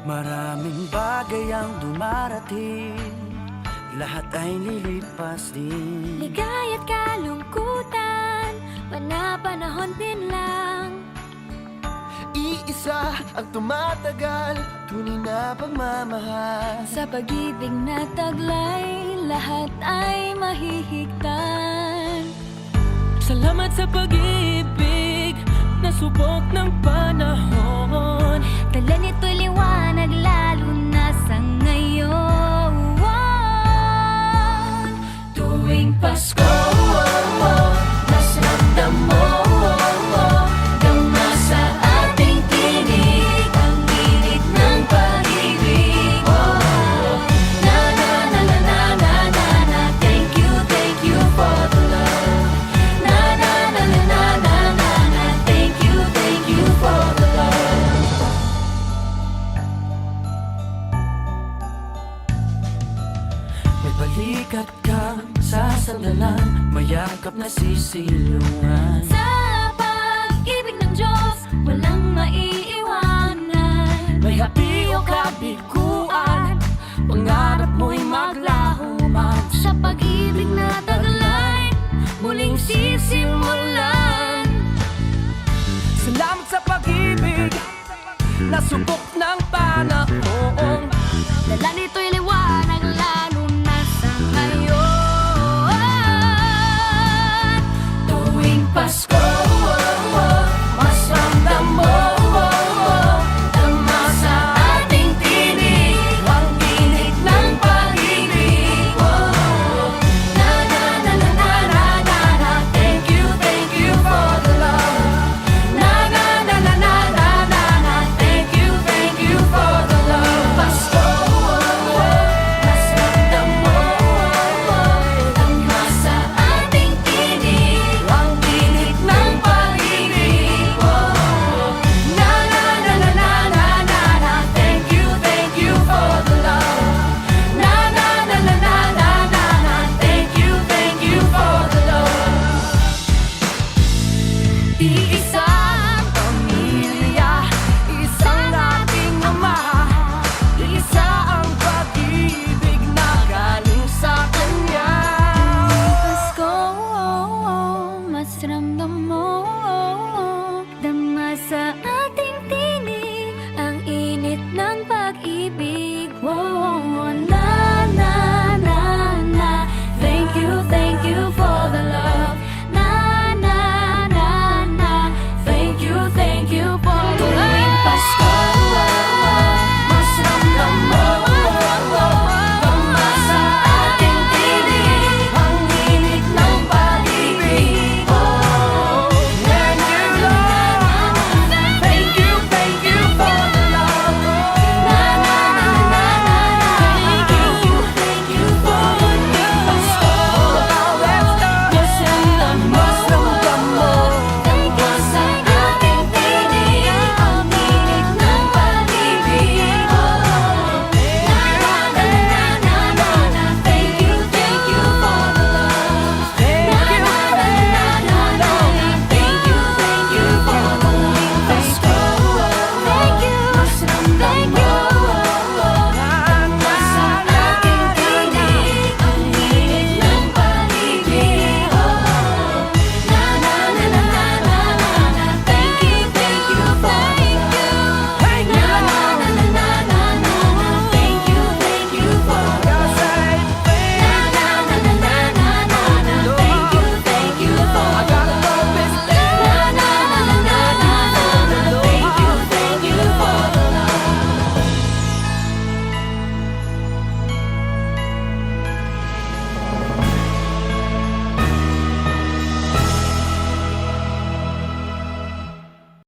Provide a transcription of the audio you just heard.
Maraming bagay ang dumarating, lahat ay lilipas din. Ligaya't kalungkutan, panahon din lang. Iisa ang tumatagal, tunay na pagmamahal. Sa pag-ibig na taglay, lahat ay mahihigtan. Salamat sa pag-ibig na subok ng panahon. Dala nito'y liwanag lalo na sa ngayon. Tuwing Pasko, mas ramdam mo gama sa ating tinig ang init ng pag-ibig. Na na na na na na na na. Thank you for the love. Na na na na na na na na. Thank you for the love. May balikat kang sasandalan, mayakap na sisilungan. Sa pag-ibig ng Diyos, walang maiiwanan. May hapi o kabiguan, pangarap mo'y maglaho man. Sa pag-ibig na taglay, muling sisimulan. Salamat sa pag-ibig na subok